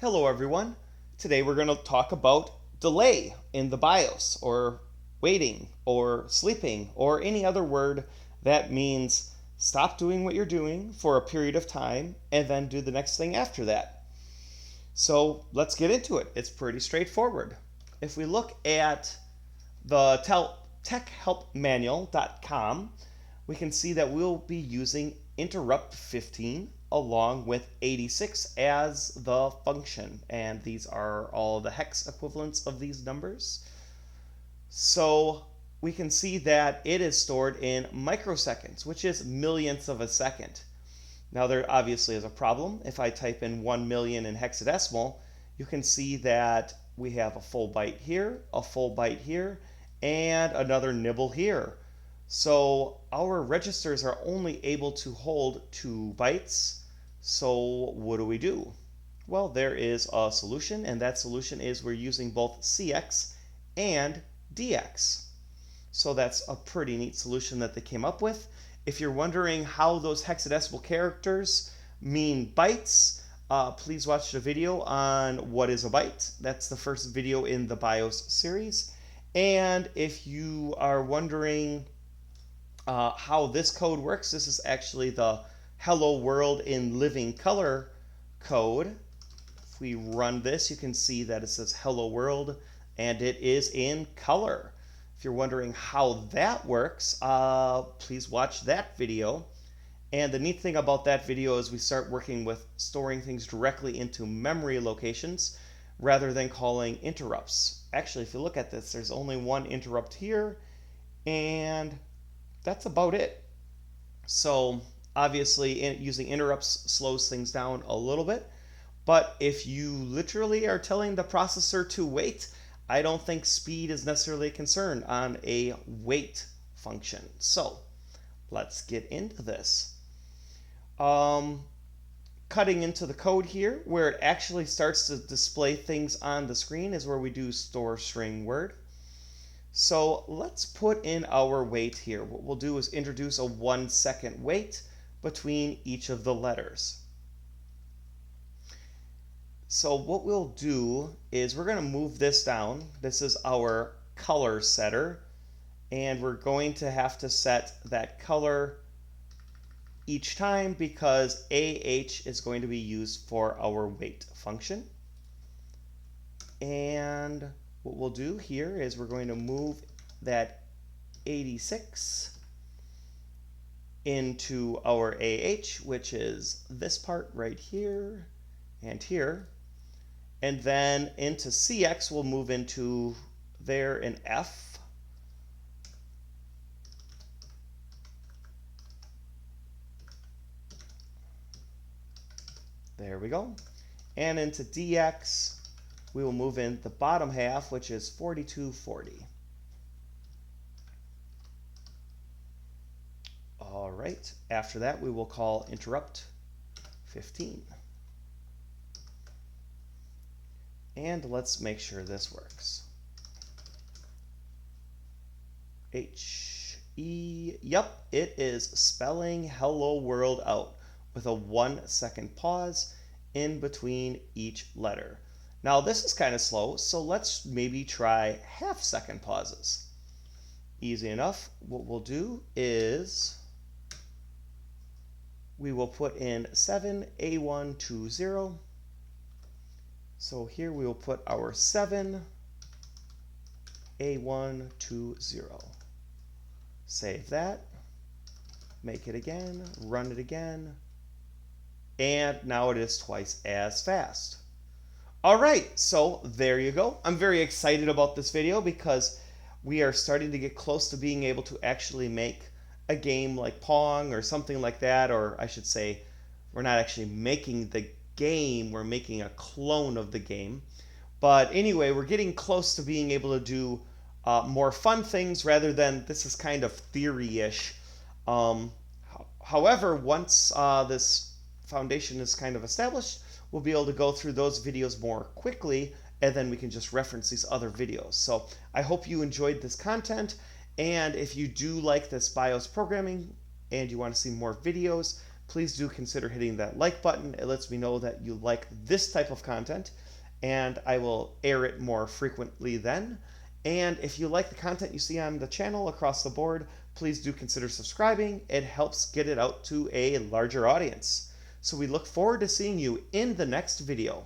Hello everyone. Today we're going to talk about delay in the BIOS, or waiting, or sleeping, or any other word that means stop doing what you're doing for a period of time and then do the next thing after that. So let's get into it. It's pretty straightforward. If we look at the techhelpmanual.com, we can see that we'll be using interrupt 15 along with 86 as the function, and these are all the hex equivalents of these numbers. So we can see that it is stored in microseconds, which is millionths of a second. Now there obviously is a problem. If I type in 1 million in hexadecimal, you can see that we have a full byte here, a full byte here, and another nibble here. So our registers are only able to hold 2 bytes. So what do? Well, there is a solution, and that solution is we're using both CX and DX. So that's a pretty neat solution that they came up with. If you're wondering how those hexadecimal characters mean bytes, please watch the video on what is a byte. That's the first video in the BIOS series. And if you are wondering how this code works, this is actually the Hello World in living color code. If we run this, you can see that it says Hello World and it is in color. If you're wondering how that works, please watch that video. And the neat thing about that video is we start working with storing things directly into memory locations rather than calling interrupts. Actually, if you look at this, there's only one interrupt here, and that's about it. So obviously using interrupts slows things down a little bit, but if you literally are telling the processor to wait, I don't think speed is necessarily a concern on a wait function. So let's get into this. Cutting into the code here, where it actually starts to display things on the screen is where we do store string word. So let's put in our wait here. What we'll do is introduce a 1 second wait between each of the letters. So what we'll do is we're going to move this down. This is our color setter, and we're going to have to set that color each time because AH is going to be used for our wait function. And what we'll do here is we're going to move that 86 into our AH, which is this part right here and here. And then into CX, we'll move into there an F. There we go. And into DX, we will move in the bottom half, which is 4240. All right, after that, we will call interrupt 15. And let's make sure this works. Yep, it is spelling hello world out with a 1 second pause in between each letter. Now this is kind of slow, so let's maybe try half-second pauses. Easy enough. What we'll do is we will put in 7A120. So here we will put our 7A120. Save that, make it again, run it again, and now it is twice as fast. All right, so there you go. I'm very excited about this video because we are starting to get close to being able to actually make a game like Pong or something like that, or I should say we're not actually making the game, we're making a clone of the game. But anyway, we're getting close to being able to do more fun things rather than this is kind of theory-ish. However, once this foundation is kind of established, we'll be able to go through those videos more quickly, and then we can just reference these other videos. So I hope you enjoyed this content, and if you do like this BIOS programming and you want to see more videos, please do consider hitting that like button. It lets me know that you like this type of content, and I will air it more frequently then. And if you like the content you see on the channel across the board, please do consider subscribing. It helps get it out to a larger audience. So we look forward to seeing you in the next video.